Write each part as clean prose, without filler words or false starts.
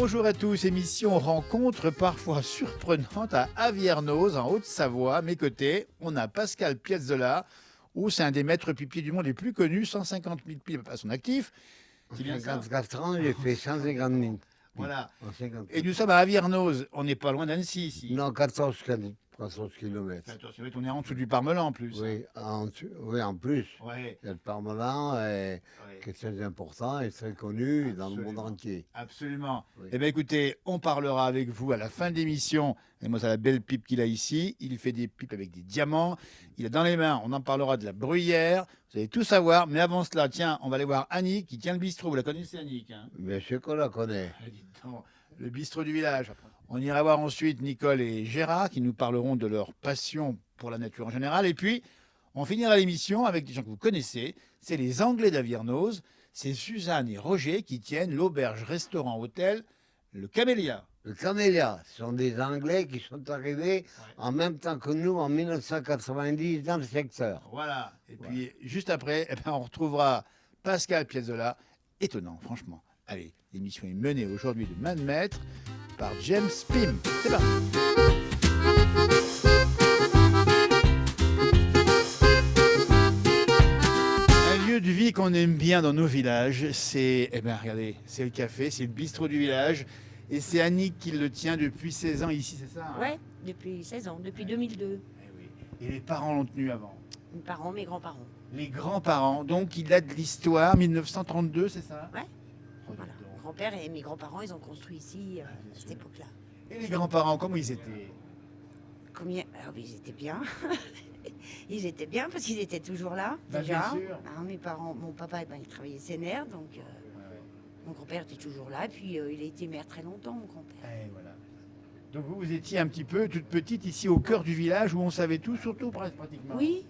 Bonjour à tous, émission rencontre parfois surprenante à Aviernoz, en Haute-Savoie. À mes côtés, on a Pascal Piazzolla, où c'est un des maîtres pipiers du monde les plus connus, 150 000 pipes à son actif. C'est bien 54 ans, j'ai fait 150 000. Voilà. En 50. Et nous sommes à Aviernoz, on n'est pas loin d'Annecy ici. Non, 14 km. Attention, on est en dessous du Parmelan en plus. Oui, en plus. Ouais. Il y a le Parmelan qui est très important et très connu dans le monde entier. Absolument. Oui. Eh bien écoutez, on parlera avec vous à la fin de l'émission. Et moi, c'est la belle pipe qu'il a ici. Il fait des pipes avec des diamants. Il a dans les mains, on en parlera de la bruyère. Vous allez tout savoir. Mais avant cela, tiens, on va aller voir Annick qui tient le bistrot. Vous la connaissez, Annick, hein? Bien sûr qu'on la connaît. Dites donc, le bistrot du village. On ira voir ensuite Nicole et Gérard qui nous parleront de leur passion pour la nature en général. Et puis, on finira l'émission avec des gens que vous connaissez. C'est les Anglais d'Aviernoz. C'est Suzanne et Roger qui tiennent l'auberge-restaurant-hôtel Le Camélia. Le Camélia, ce sont des Anglais qui sont arrivés en même temps que nous en 1990 dans le secteur. Voilà. Et puis, juste après, eh ben, on retrouvera Pascal Piazzolla. Étonnant, franchement. Allez, l'émission est menée aujourd'hui de main de maître par James Pym. C'est parti. Un lieu de vie qu'on aime bien dans nos villages, c'est, eh ben, regardez, c'est le café, c'est le bistrot du village. Et c'est Annick qui le tient depuis 16 ans ici, c'est ça, hein? Ouais, depuis 16 ans, depuis 2002. Eh oui. Et les parents l'ont tenu avant. Mes parents, mes grands-parents. Les grands-parents, donc il a de l'histoire, 1932, c'est ça? Ouais. Oh, Voilà. dis donc. Mon grand-père et mes grands-parents, ils ont construit ici à bien cette sûr. époque-là. Et les grands-parents, comment ils étaient? Combien? Ah oui, ils étaient bien. Ils étaient bien parce qu'ils étaient toujours là, Bah, déjà. bien sûr. Hein, mes parents, mon papa, il travaillait CNR, donc mon grand-père était toujours là. Puis il a été maire très longtemps, mon grand-père. Et voilà. Donc vous étiez un petit peu toute petite ici au cœur du village où on savait tout, surtout pratiquement. Oui,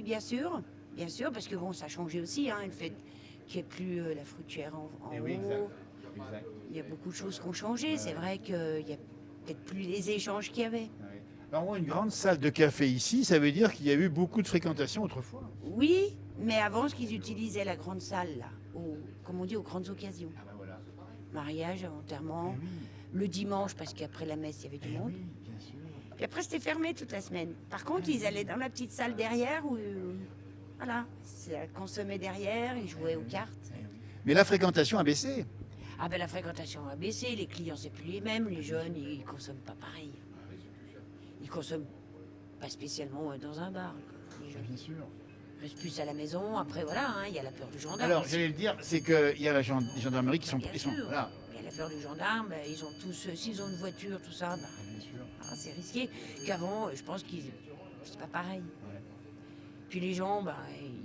bien sûr. Bien sûr, parce que bon, ça a changé aussi, hein, le fait qu'il n'y ait plus la fruitière en Eh haut. oui, exact. Il y a beaucoup de choses qui ont changé. C'est vrai qu'il n'y a peut-être plus les échanges qu'il y avait. Ouais. Alors, moi, une grande salle de café ici, ça veut dire qu'il y a eu beaucoup de fréquentation autrefois. Oui, mais avant, ce qu'ils utilisaient la grande salle, là, comme on dit, aux grandes occasions. Ah ben voilà. Mariage, enterrement, Eh oui, le dimanche, parce qu'après la messe, il y avait du eh monde. oui, bien sûr. Puis après, c'était fermé toute la semaine. Par contre, ils allaient dans la petite salle derrière, où, voilà, ça consommait derrière, ils jouaient aux cartes. Eh oui. Mais la fréquentation a baissé. Ah ben, la fréquentation a baissé, les clients, c'est plus les mêmes, les jeunes, ils consomment pas pareil. Ils consomment pas spécialement dans un bar, quoi, les jeunes. Bien sûr. Ils restent plus à la maison, après, voilà, hein, il y a la peur du gendarme. Alors, j'allais le dire, c'est qu'il y a les gendarmeries qui sont... Bien ils sont- sûr. voilà. Il y a la peur du gendarme, ils ont tous, s'ils ont une voiture, tout ça, bah, Bien sûr. c'est risqué. Qu'avant, je pense qu'ils, c'est pas pareil. Puis les gens, bah,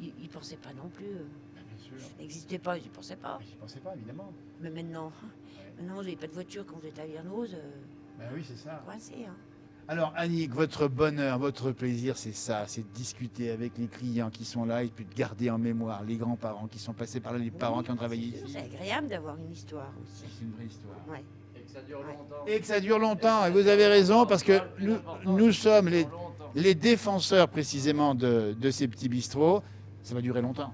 ils pensaient pas non plus. Bien sûr. Ça n'existait pas, ils y pensaient pas. Mais j'y pensais pas, évidemment. Mais maintenant, vous n'avez pas de voiture quand vous êtes à Viernoz, Ben oui, c'est ça. coincé. Hein. Alors Annick, votre bonheur, votre plaisir, c'est ça, c'est de discuter avec les clients qui sont là et puis de garder en mémoire les grands-parents qui sont passés par là, les parents Oui, qui ont travaillé c'est sûr, ici. c'est agréable d'avoir une histoire aussi. C'est une vraie histoire. Ouais. Et que ça dure longtemps. Et que ça dure longtemps, et vous avez raison, parce que nous sommes les défenseurs précisément de ces petits bistrots. Ça va durer longtemps.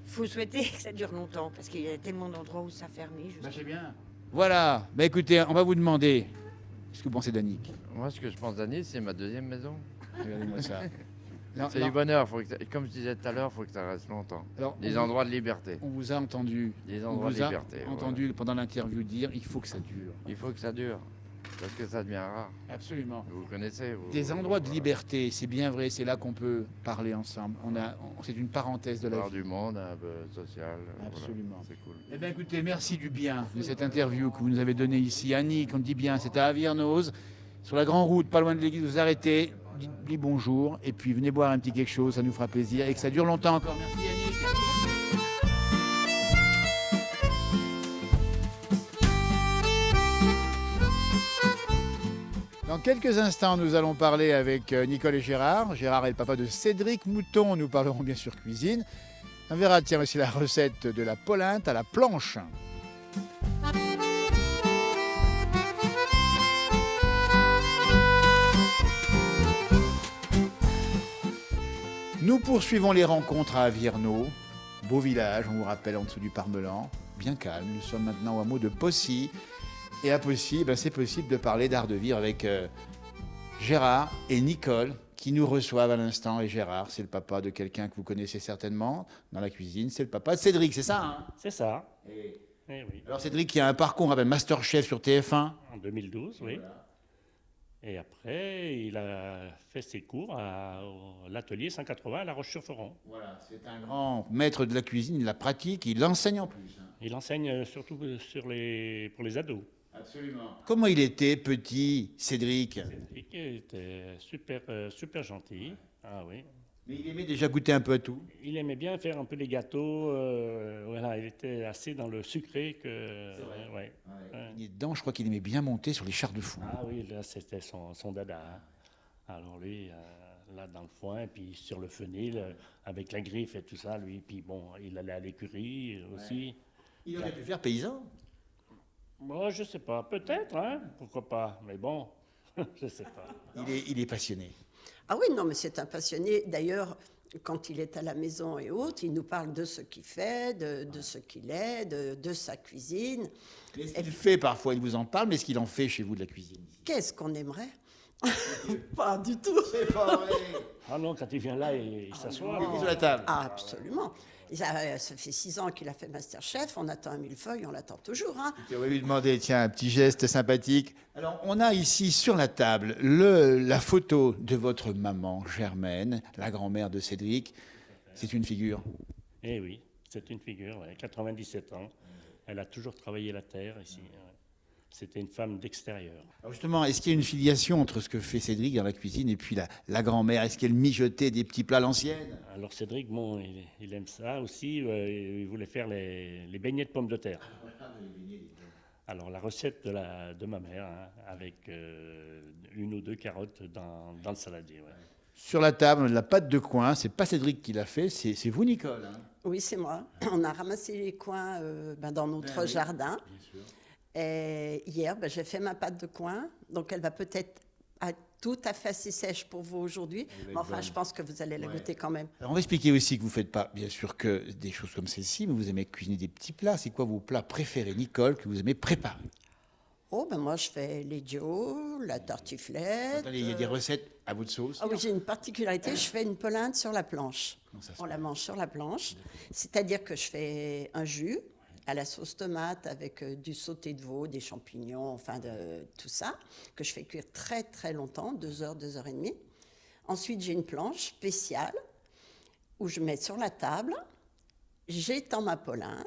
Il faut souhaiter que ça dure longtemps, parce qu'il y a tellement d'endroits où ça a fermé. C'est bien. Voilà, bah écoutez, on va vous demander, qu'est-ce que vous pensez d'Annick? Moi, ce que je pense d'Annie, c'est ma deuxième maison. Regardez-moi ça. Non, C'est non, du bonheur. Comme je disais tout à l'heure, il faut que ça reste longtemps. alors, Des endroits de liberté. on vous a entendu, Des on endroits de vous a liberté. entendu pendant l'interview dire, il faut que ça dure. voilà. Il faut que ça dure. Parce que ça devient rare. Absolument. Vous connaissez. Des endroits de liberté, c'est bien vrai, c'est là qu'on peut parler ensemble. C'est une parenthèse de la Voir vie. du monde, un peu social. Absolument. Voilà, c'est cool. Eh bien écoutez, merci du bien de cette interview que vous nous avez donnée ici. Annick, on dit bien, c'est à Aviernoz, sur la grande route, pas loin de l'église, vous arrêtez, dites bonjour, et puis venez boire un petit quelque chose, ça nous fera plaisir, et que ça dure longtemps encore. Merci Annick. Dans quelques instants, nous allons parler avec Nicole et Gérard. Gérard est le papa de Cédric Mouton. Nous parlerons bien sûr cuisine. On verra tiens aussi la recette de la polenta à la planche. Nous poursuivons les rencontres à Aviernoz, beau village, on vous rappelle, en dessous du Parmelan, bien calme. Nous sommes maintenant au hameau de Possy. Et impossible, c'est possible de parler d'art de vivre avec Gérard et Nicole qui nous reçoivent à l'instant. Et Gérard, c'est le papa de quelqu'un que vous connaissez certainement dans la cuisine. C'est le papa de Cédric, c'est ça hein? C'est ça. Et- Eh oui. Alors Cédric qui a un parcours, on rappelle Masterchef sur TF1. En 2012, oui. Et après, il a fait ses cours à l'atelier 180 à La Roche-sur-Foron. Voilà, c'est un grand maître de la cuisine, il la pratique, il l'enseigne en plus. hein. Il enseigne surtout pour les ados. Absolument. Comment il était petit, Cédric? Cédric était super gentil. Ah oui. Mais il aimait déjà goûter un peu à tout. Il aimait bien faire un peu les gâteaux. Voilà, il était assez dans le sucré que. Ouais. Il est dedans, je crois qu'il aimait bien monter sur les chars de fou. Ah oui, là c'était son dada. Hein. Alors lui, là dans le foin, puis sur le fenil, avec la griffe et tout ça, lui. Puis bon, il allait à l'écurie aussi. Il aurait pu faire paysan. Moi, je sais pas, peut-être, hein, pourquoi pas. Mais bon, je sais pas. Il est passionné. Ah oui, non, mais c'est un passionné. D'ailleurs, quand il est à la maison et autres, il nous parle de ce qu'il fait, de ce qu'il est, de sa cuisine. Est-ce qu'il fait parfois, il vous en parle, mais est-ce qu'il en fait chez vous de la cuisine? Qu'est-ce qu'on aimerait? Pas du tout. C'est pas vrai. Ah non, quand il vient là, il s'assoit. Il est non. sur la table. Ah, absolument. Ça fait 6 ans qu'il a fait Masterchef. On attend un millefeuille, on l'attend toujours. Hein. On va lui demander, tiens, un petit geste sympathique. Alors, on a ici sur la table la photo de votre maman, Germaine, la grand-mère de Cédric. C'est une figure. Eh oui, c'est une figure, ouais, 97 ans. Elle a toujours travaillé la terre ici. Ouais. C'était une femme d'extérieur. Alors justement, est-ce qu'il y a une filiation entre ce que fait Cédric dans la cuisine et puis la grand-mère? Est-ce qu'elle mijotait des petits plats à l'ancienne? Alors Cédric, bon, il aime ça aussi. Il voulait faire les beignets de pommes de terre. Alors la recette de ma mère, hein, avec 1 ou 2 carottes dans le saladier. Ouais. Sur la table, la pâte de coin, c'est pas Cédric qui l'a fait, c'est vous, Nicole. hein. Oui, c'est moi. On a ramassé les coins dans notre jardin. Et hier, j'ai fait ma pâte de coin. Donc, elle va peut-être être tout à fait assez sèche pour vous aujourd'hui. Mais enfin, je pense que vous allez la goûter quand même. Alors on va expliquer aussi que vous faites pas, bien sûr, que des choses comme celle-ci, mais vous aimez cuisiner des petits plats. C'est quoi vos plats préférés, Nicole, que vous aimez préparer? Oh, moi, je fais les dios, la tartiflette. Attendez, il y a des recettes à votre sauce. Ah oui, j'ai une particularité, je fais une polinde sur la planche. Comment ça se On la mange sur la planche. C'est-à-dire que je fais un jus à la sauce tomate avec du sauté de veau, des champignons, enfin de tout ça, que je fais cuire très très longtemps, 2 heures, 2 heures et demie. Ensuite, j'ai une planche spéciale où je mets sur la table, j'étends ma polinde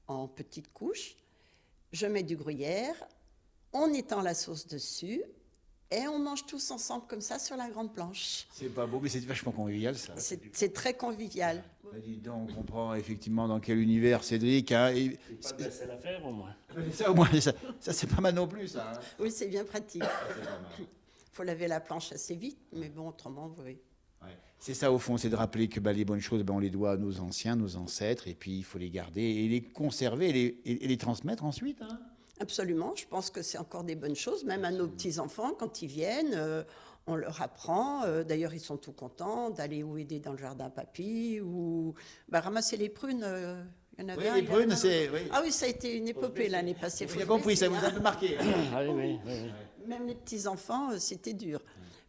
en petites couches, je mets du gruyère, on étend la sauce dessus et on mange tous ensemble comme ça sur la grande planche. C'est pas beau, mais c'est vachement convivial, ça. C'est très convivial. Bah, dis donc, on comprend effectivement dans quel univers Cédric. Hein, et- Pas de vaisselle à faire au moins. ça, au moins, ça c'est pas mal non plus, ça. hein. Oui, c'est bien pratique. Il faut laver la planche assez vite, mais bon, autrement, oui. Ouais. C'est ça, au fond, c'est de rappeler que les bonnes choses, on les doit à nos anciens, nos ancêtres, et puis il faut les garder et les conserver et les transmettre ensuite. hein. Absolument, je pense que c'est encore des bonnes choses, même à nos petits-enfants, quand ils viennent, on leur apprend. D'ailleurs, ils sont tout contents d'aller ou aider dans le jardin à papy, ou ramasser les prunes. Il y en avait Oui, un, les il y en a prunes, un. c'est. Oui. Ah oui, ça a été une épopée l'année passée. J'ai compris, ça vous a un peu marqué. Ah oui. Même les petits-enfants, c'était dur.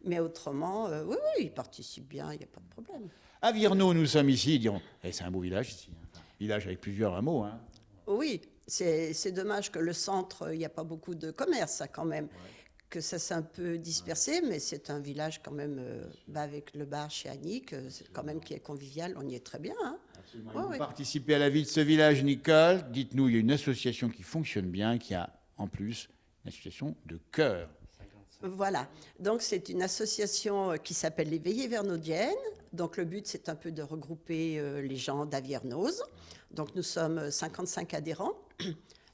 Mais autrement, oui, ils participent bien, il n'y a pas de problème. À Virno, nous sommes ici, diront. C'est un beau village ici. hein. Enfin, village avec plusieurs hameaux. Hein. Oui, c'est dommage que le centre, il n'y a pas beaucoup de commerce, ça, quand même. Que ça s'est un peu dispersé, mais c'est un village quand même, avec le bar chez Annick, c'est quand même qui est convivial, on y est très bien. Hein. Absolument. Ouais, Vous ouais. participez à la vie de ce village, Nicole. Dites-nous, il y a une association qui fonctionne bien, qui a en plus une association de cœur. Voilà, donc c'est une association qui s'appelle les Veillées Vernaudiennes. Donc le but, c'est un peu de regrouper les gens d'Aviernoz. Donc nous sommes 55 adhérents.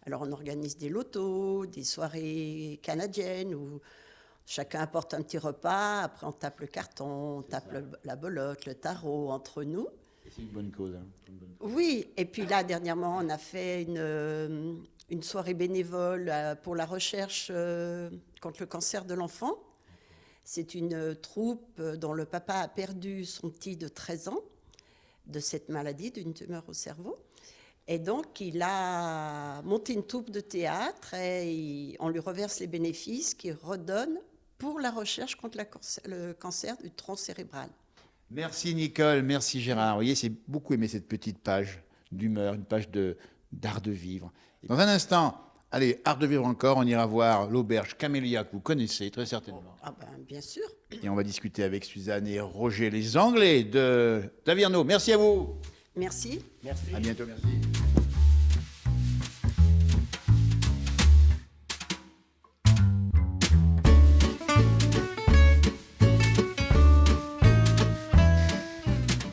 Alors on organise des lotos, des soirées canadiennes où chacun apporte un petit repas. Après on tape le carton, on tape la belote, le tarot entre nous. Et c'est une bonne cause. hein. C'est une bonne cause. Oui, et puis là, dernièrement, on a fait une soirée bénévole pour la recherche contre le cancer de l'enfant. C'est une troupe dont le papa a perdu son petit de 13 ans de cette maladie, d'une tumeur au cerveau. Et donc, il a monté une troupe de théâtre et on lui reverse les bénéfices qu'il redonne pour la recherche contre le cancer du tronc cérébral. Merci Nicole, merci Gérard. Vous voyez, j'ai beaucoup aimé cette petite page d'humeur, une page d'art de vivre. Dans un instant, allez, art de vivre encore, on ira voir l'auberge Camélia que vous connaissez très certainement. Ah ben, bien sûr. Et on va discuter avec Suzanne et Roger, les Anglais de d'Avirno. Merci à vous. Merci. Merci. À bientôt, merci.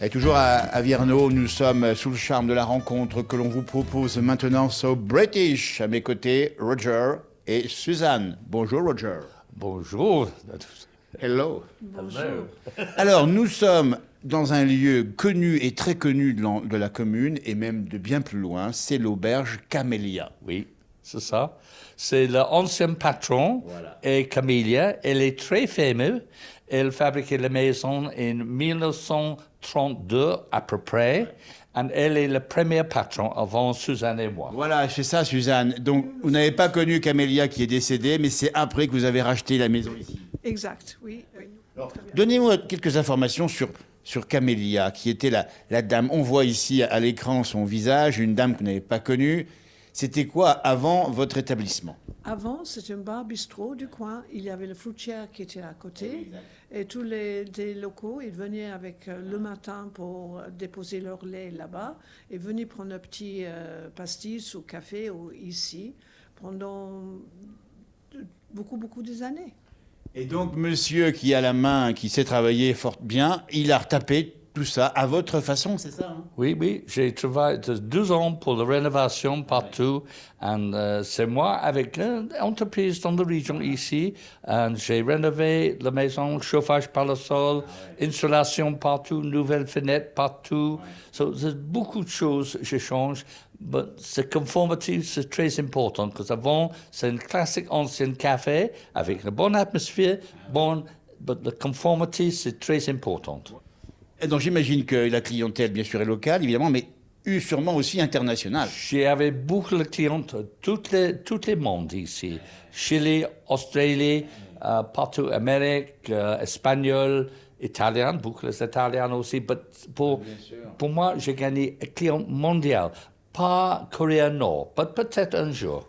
Et toujours à Vierno, nous sommes sous le charme de la rencontre que l'on vous propose maintenant. So British, à mes côtés, Roger et Suzanne. Bonjour Roger. Bonjour. Hello. Hello. Alors, nous sommes dans un lieu connu et très connu de la commune, et même de bien plus loin, c'est l'auberge Camélia. Oui, c'est ça. C'est l'ancien patron et Camélia. Elle est très fameuse. Elle fabriquait la maison en 1932 à peu près. Et elle est le premier patron avant Suzanne et moi. Voilà, c'est ça Suzanne. Donc, vous n'avez pas connu Camélia qui est décédée, mais c'est après que vous avez racheté la maison ici. Exact, oui. Alors, donnez-moi quelques informations sur Camélia, qui était la dame. On voit ici à l'écran son visage, une dame que vous n'avez pas connue. C'était quoi avant votre établissement? Avant, c'était un bar-bistrot du coin. Il y avait le fruitière qui était à côté. Et tous les locaux, ils venaient avec le matin pour déposer leur lait là-bas et venaient prendre un petit pastis ou café ici pendant beaucoup des années. Et donc, monsieur qui a la main, qui sait travailler fort bien, il a retapé tout ça à votre façon, c'est ça, hein? Oui, j'ai travaillé 2 ans pour la rénovation partout. Et c'est moi avec l'entreprise dans la région ici. Et j'ai rénové la maison, chauffage par le sol, installation partout, nouvelles fenêtres partout. Donc, il y a beaucoup de choses que je change. Mais cette conformité, c'est très important. Parce qu'avant, c'est un classique ancien café avec une bonne atmosphère, mais la conformité, c'est très important. Et donc, j'imagine que la clientèle, bien sûr, est locale, évidemment, mais sûrement aussi internationale. J'avais beaucoup de clients, tous les mondes ici. Chili, Australie, partout, Amérique, Espagnol, Italien, beaucoup d'Italiens aussi. Mais pour moi, j'ai gagné un client mondial. Pas Corée du Nord, peut-être un jour.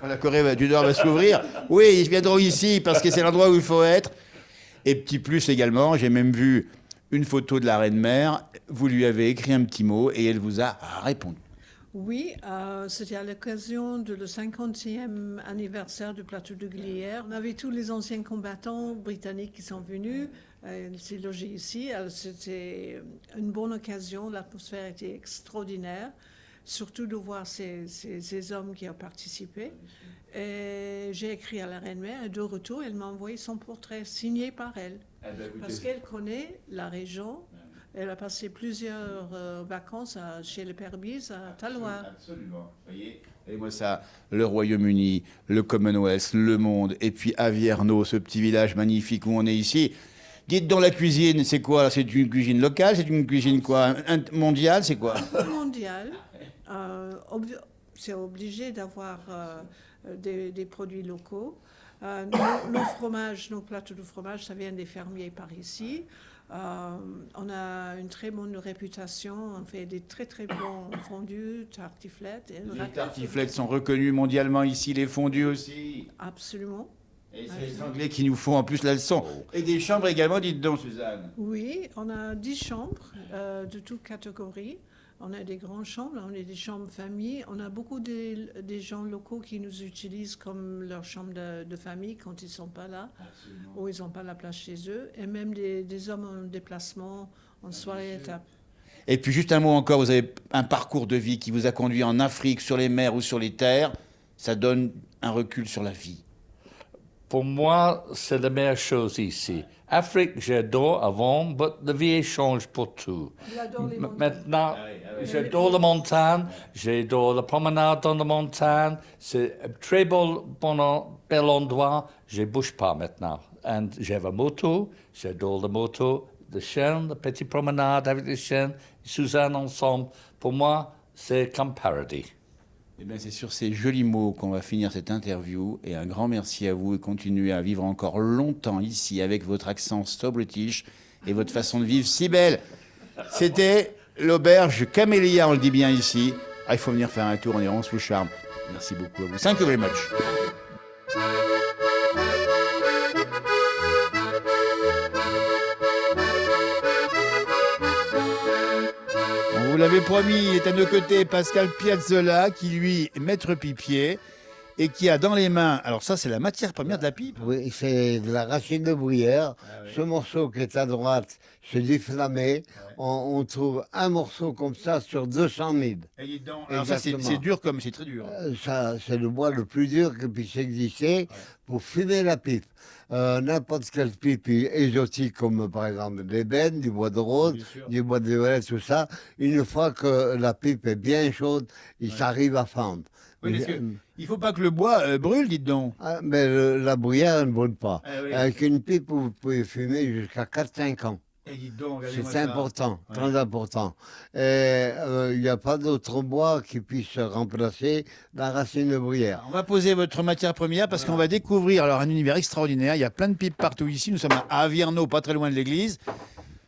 Quand la Corée du Nord va s'ouvrir, oui, ils viendront ici parce que c'est l'endroit où il faut être. Et petit plus également, j'ai même vu une photo de la reine-mère. Vous lui avez écrit un petit mot et elle vous a répondu. Oui, c'était à l'occasion de le 50e anniversaire du plateau de Glières. On avait tous les anciens combattants britanniques qui sont venus. Ils s'est logé ici. C'était une bonne occasion. L'atmosphère était extraordinaire. Surtout de voir ces hommes qui ont participé. Et j'ai écrit à la reine-mère et de retour, elle m'a envoyé son portrait signé par elle. Parce qu'elle connaît la région. Elle a passé plusieurs vacances chez les Perbis à Taloir. Absolument. Voyez, et moi ça, le Royaume-Uni, le Commonwealth, le monde, et puis Avierno, ce petit village magnifique où on est ici. Dites donc, la cuisine, c'est quoi? C'est une cuisine locale? C'est une cuisine quoi? Mondiale? C'est quoi? Mondiale. C'est obligé d'avoir des produits locaux. Nos fromages, nos plateaux de fromage, ça vient des fermiers par ici. On a une très bonne réputation. On fait des très bons fondus, tartiflettes. Les tartiflettes sont reconnus mondialement ici, les fondus aussi. Absolument. Et c'est les Anglais qui nous font en plus la leçon. Et des chambres également, dites donc, Suzanne. Oui, on a 10 chambres de toutes catégories. On a des grandes chambres, on a des chambres famille. On a beaucoup des gens locaux qui nous utilisent comme leur chambre de famille quand ils ne sont pas là. Absolument. Ou ils n'ont pas la place chez eux. Et même des hommes en déplacement, en soirée étape. Et puis juste un mot encore, vous avez un parcours de vie qui vous a conduit en Afrique, sur les mers ou sur les terres. Ça donne un recul sur la vie. Pour moi, c'est la meilleure chose ici. Afrique, j'adore avant, mais la vie change pour tout. Maintenant, j'adore la montagne, j'adore la promenade dans la montagne. C'est un très bel endroit. Je ne bouge pas maintenant. Et j'ai une moto, j'adore la moto, le chien, la petite promenade avec les chiens, Suzanne ensemble. Pour moi, c'est comme paradis. Eh bien, c'est sur ces jolis mots qu'on va finir cette interview. Et un grand merci à vous et continuez à vivre encore longtemps ici avec votre accent so british et votre façon de vivre si belle. C'était l'auberge Camélia, on le dit bien ici. Ah, il faut venir faire un tour, on est vraiment sous le charme. Merci beaucoup à vous. Thank you very much. On vous l'avait promis, il est à nos côtés Pascal Piazzolla, qui lui est maître pipier et qui a dans les mains, alors ça c'est la matière première de la pipe. Oui, c'est de la racine de bruyère. Ce morceau qui est à droite, c'est du flamé. On trouve un morceau comme ça sur 200 000. Alors ça c'est Exactement. dur comme c'est très dur. Ça, c'est le bois le plus dur qui puisse exister pour fumer la pipe. N'importe quelle pipe exotique, comme par exemple l'ébène, du bois de rose, Bien sûr. du bois de violet, tout ça, une fois que la pipe est bien chaude, il s'arrive à fendre. Oui, parce que il faut pas que le bois brûle, dites donc. Ah, mais la bruyère ne brûle pas. Ah oui. Avec une pipe, vous pouvez fumer jusqu'à 4-5 ans. Et dites donc, regardez-moi C'est ça. important, Ouais. très important. Et il n'y a pas d'autre bois qui puisse remplacer la racine de bruyère. On va poser votre matière première parce qu'on va découvrir alors un univers extraordinaire. Il y a plein de pipes partout ici. Nous sommes à Avirno, pas très loin de l'église,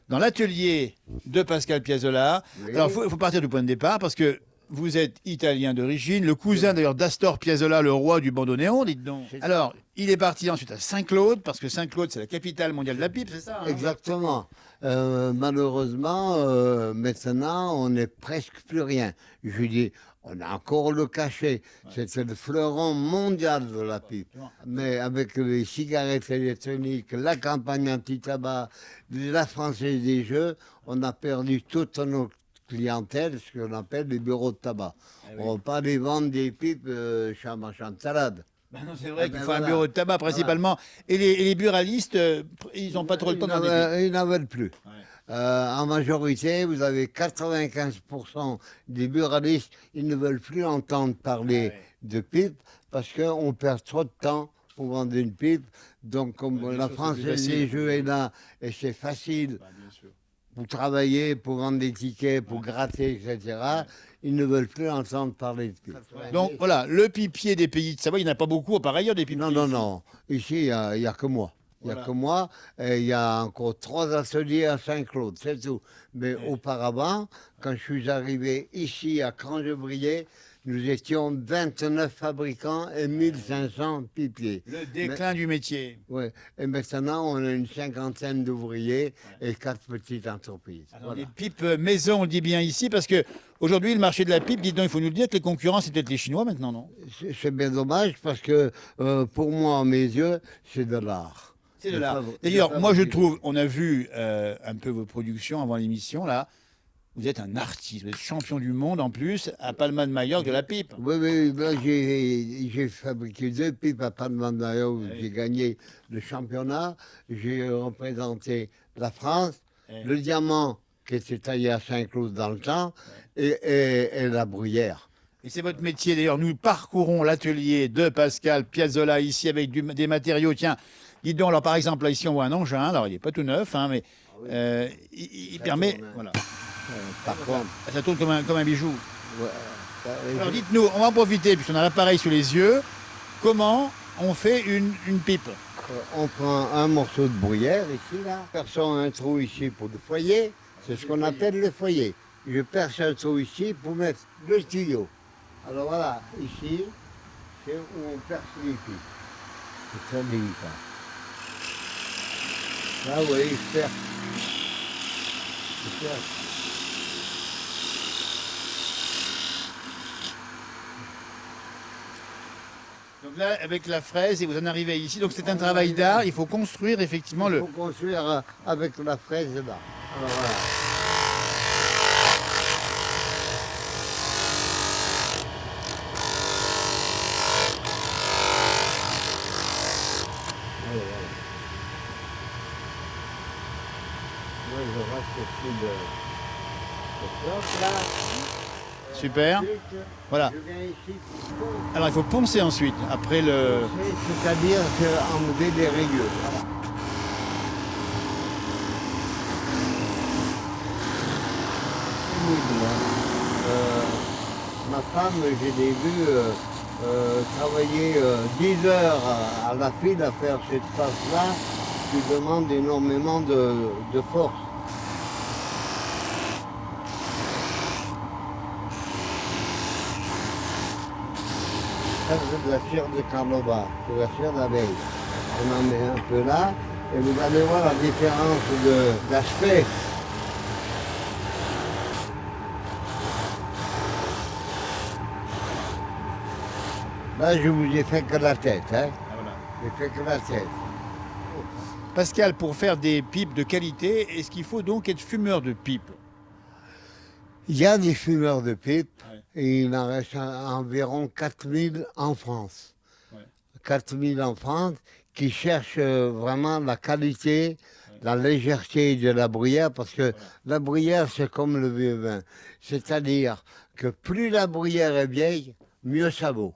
dans l'atelier de Pascal Piazzolla. Oui. Alors, il faut partir du point de départ parce que vous êtes italien d'origine, le cousin d'ailleurs d'Astor Piazzolla, le roi du bandoneon, dites donc. C'est ça. Alors, il est parti ensuite à Saint-Claude, parce que Saint-Claude, c'est la capitale mondiale de la pipe, c'est ça hein Exactement. Malheureusement, maintenant, on n'est presque plus rien. Je dis, on a encore le cachet. C'est le fleuron mondial de la pipe. Mais avec les cigarettes électroniques, la campagne anti-tabac, la Française des Jeux, on a perdu toute notre clientèle, ce qu'on appelle les bureaux de tabac. On va pas les vendre des pipes chez un marchand de salade. Ben non, c'est vrai Ah qu'il ben faut un voilà. bureau de tabac principalement. Et les buralistes, ils n'ont pas trop le temps d'en dépiler. Ils n'en veulent plus. En majorité, vous avez 95% des buralistes, ils ne veulent plus entendre parler de pipe parce qu'on perd trop de temps pour vendre une pipe. Donc, comme bien la sûr, c'est plus Française facile. des Jeux est là et c'est facile pour travailler, pour vendre des tickets, pour gratter, etc., ils ne veulent plus entendre parler de pipe. Donc voilà, le pipier des pays de Savoie, il n'y en a pas beaucoup par ailleurs des pipiers. Non, non, non. Ici, il n'y a que moi. Il n'y a Voilà. que moi. Et il y a encore 3 ateliers à Saint-Claude, c'est tout. Mais auparavant, quand je suis arrivé ici à Crangebrier, nous étions 29 fabricants et 1500 pipiers. Le déclin du métier. Ouais. Et maintenant, on a une cinquantaine d'ouvriers et 4 petites entreprises. Alors, Voilà. les pipes maison, on le dit bien ici, parce que aujourd'hui, le marché de la pipe, dites donc, il faut nous le dire que les concurrents, c'est peut-être les Chinois maintenant, non? C'est bien dommage parce que pour moi, à mes yeux, c'est de l'art. C'est de Le l'art. favori- D'ailleurs, le moi je favori- trouve, on a vu un peu vos productions avant l'émission, là. Vous êtes un artiste, vous êtes champion du monde en plus, à Palma de Majorque de la pipe. Oui, oui, là, j'ai fabriqué 2 pipes à Palma de Majorque où j'ai gagné le championnat. J'ai représenté la France, le diamant qui était taillé à Saint-Claude dans le temps et la bruyère. Et c'est votre métier. D'ailleurs, nous parcourons l'atelier de Pascal Piazzolla ici avec des matériaux. Tiens, dites donc, alors par exemple, là ici on voit un engin, alors il n'est pas tout neuf, hein, mais il Ça permet. tourne, hein. Voilà. Par contre, Ça tourne comme un bijou. ouais, Alors dites-nous, on va en profiter, puisqu'on a l'appareil sous les yeux, comment on fait une pipe? on prend un morceau de bruyère ici, là. Perçons un trou ici pour le foyer. C'est ce qu'on appelle le foyer. Je perce un trou ici pour mettre le tuyau. Alors voilà, ici, c'est où on perce les pipes. C'est très délicat. Là, vous voyez, je perce. Je perce. Donc là, avec la fraise, et vous en arrivez ici. Donc c'est un travail d'art. Il faut construire effectivement Il le. faut construire avec la fraise là. Alors voilà. Voilà, voilà. Moi, je reste au-dessus de bloc, là. Super. Ensuite, Voilà. je viens ici pour poncer. Alors il faut poncer ensuite, après le. C'est-à-dire enlever les rayures. Voilà. C'est humide, là. ma femme, j'ai des vues travailler 10 heures à la file à faire cette passe-là, qui demande énormément de force. Ça, c'est de la cire de carnauba, c'est la cire d'abeille. On en met un peu là, et vous allez voir la différence d'aspect. Là, je vous ai fait que la tête, hein. J'ai fait que la tête. Pascal, pour faire des pipes de qualité, est-ce qu'il faut donc être fumeur de pipe? Il y a des fumeurs de pipe, Ouais. et il en reste environ 4000 en France. Ouais. 4000 en France qui cherchent vraiment la qualité, la légèreté de la bruyère, parce que la bruyère, c'est comme le vieux vin. C'est-à-dire que plus la bruyère est vieille, mieux ça vaut.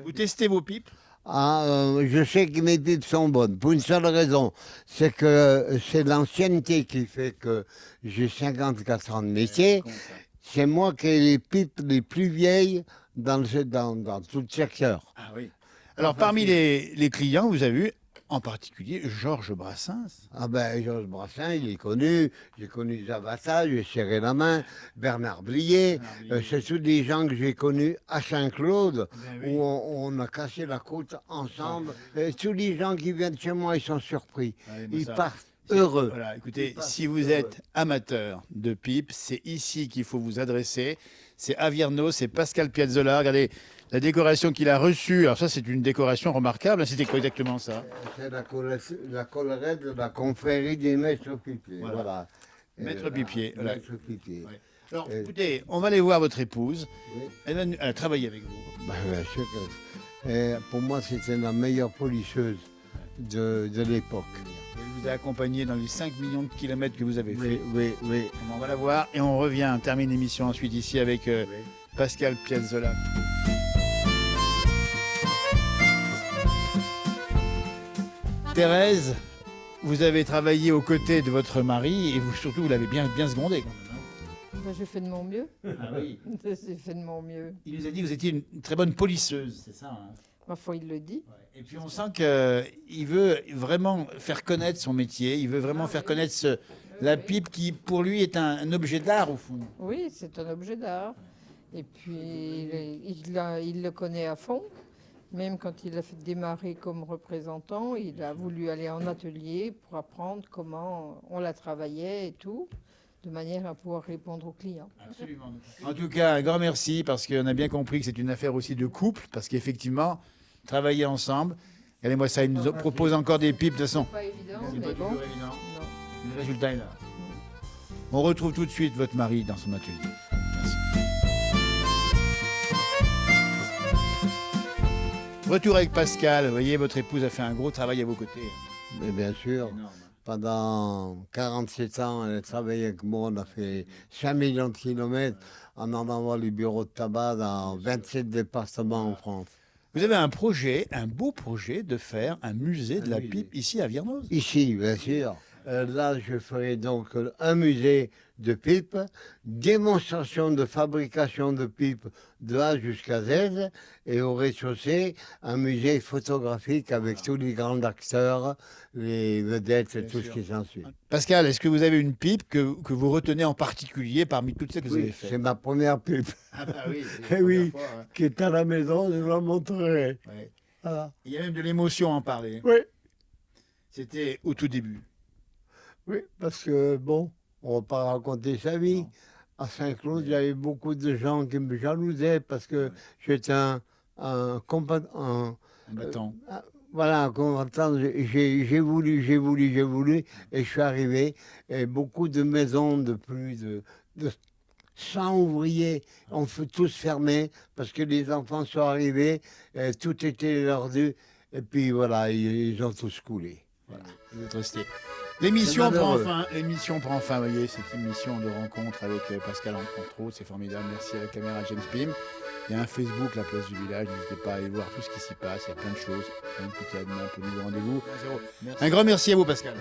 Vous testez vos pipes? Je sais que mes pipes sont bonnes, pour une seule raison, c'est que c'est l'ancienneté qui fait que j'ai 54 ans de métier. C'est moi qui ai les pipes les plus vieilles dans tout le secteur. Ah oui. Alors, parmi les clients, vous avez vu, en particulier, Georges Brassens. Ah ben, Georges Brassens, il est connu. J'ai connu Zabata, j'ai serré la main. Bernard Blier, c'est tous des gens que j'ai connus à Saint-Claude, où on a cassé la côte ensemble. Et tous les gens qui viennent chez moi, ils sont surpris. Ils partent heureux. Voilà, écoutez, si vous êtes amateur de pipe, c'est ici qu'il faut vous adresser. C'est à Viernos, c'est Pascal Piazzolla. Regardez la décoration qu'il a reçue. Alors ça, c'est une décoration remarquable. C'était quoi exactement ça? C'est la collerette de la confrérie des maîtres pipiers. Voilà. Maître pipier. Voilà. Maître pipier. Ouais. Alors, écoutez, on va aller voir votre épouse. Oui. Elle a travaillé avec vous. Ben, bien sûr que pour moi, c'était la meilleure polisseuse de l'époque. Elle vous a accompagné dans les 5 millions de kilomètres que vous avez fait. Oui, oui. On va la voir et on revient. On termine l'émission ensuite ici avec Pascal Piazzolla. Thérèse, vous avez travaillé aux côtés de votre mari et vous surtout vous l'avez bien secondé quand même. Ben, j'ai fait de mon mieux. Ah oui. J'ai fait de mon mieux. Il nous a dit que vous étiez une très bonne polisseuse, c'est ça. Hein? Ma foi, il le dit. Et puis on sent qu'il veut vraiment faire connaître son métier, il veut vraiment faire connaître la pipe qui pour lui est un objet d'art au fond. Oui, c'est un objet d'art. Et puis, il le connaît à fond. Même quand il a fait démarrer comme représentant, il a voulu aller en atelier pour apprendre comment on la travaillait et tout, de manière à pouvoir répondre aux clients. Absolument. En tout cas, un grand merci parce qu'on a bien compris que c'est une affaire aussi de couple, parce qu'effectivement, travailler ensemble. Regardez-moi ça, il nous propose encore des pipes de son. Pas évident, C'est mais pas bon. toujours évident. Non. Le résultat est là. On retrouve tout de suite votre mari dans son atelier. Merci. Retour avec Pascal. Vous voyez, votre épouse a fait un gros travail à vos côtés. Mais bien sûr. Énorme. Pendant 47 ans, elle a travaillé avec moi. On a fait 5 millions de kilomètres en allant voir les bureaux de tabac dans 27 départements en France. Vous avez un projet, un beau projet de faire un musée de la pipe ici à Viernos. Ici, bien sûr. Là, je ferai donc un musée de pipes, démonstration de fabrication de pipes de A jusqu'à Z, et au rez-de-chaussée, un musée photographique avec tous les grands acteurs, les vedettes et Bien tout sûr. ce qui s'ensuit. Pascal, est-ce que vous avez une pipe que vous retenez en particulier parmi toutes celles que vous avez Oui, faites? c'est ma première pipe Ah bah oui, Eh oui. qui est à la maison, je la montrerai. Ouais. Voilà. Il y a même de l'émotion à en parler. Oui. C'était au tout début. Oui, parce que, bon, on ne va pas raconter sa vie. Non. À Saint-Claude, il y avait beaucoup de gens qui me jalousaient parce que j'étais un combattant. Un battant. Voilà, un combattant. J'ai voulu, et je suis arrivé. Et beaucoup de maisons de plus de 100 ouvriers ont tous fermé parce que les enfants sont arrivés, et tout était leur dû. Et puis voilà, ils ont tous coulé. Voilà. Vous êtes resté. L'émission C'est prend malheureux. fin. L'émission prend fin. Vous voyez, cette émission de rencontre avec Pascal entre autres, c'est formidable. Merci à la caméra James Pim. Il y a un Facebook, la place du village. N'hésitez pas à aller voir tout ce qui s'y passe. Il y a plein de choses. Écoutez à demain pour nouveau rendez-vous. Un grand merci à vous, Pascal.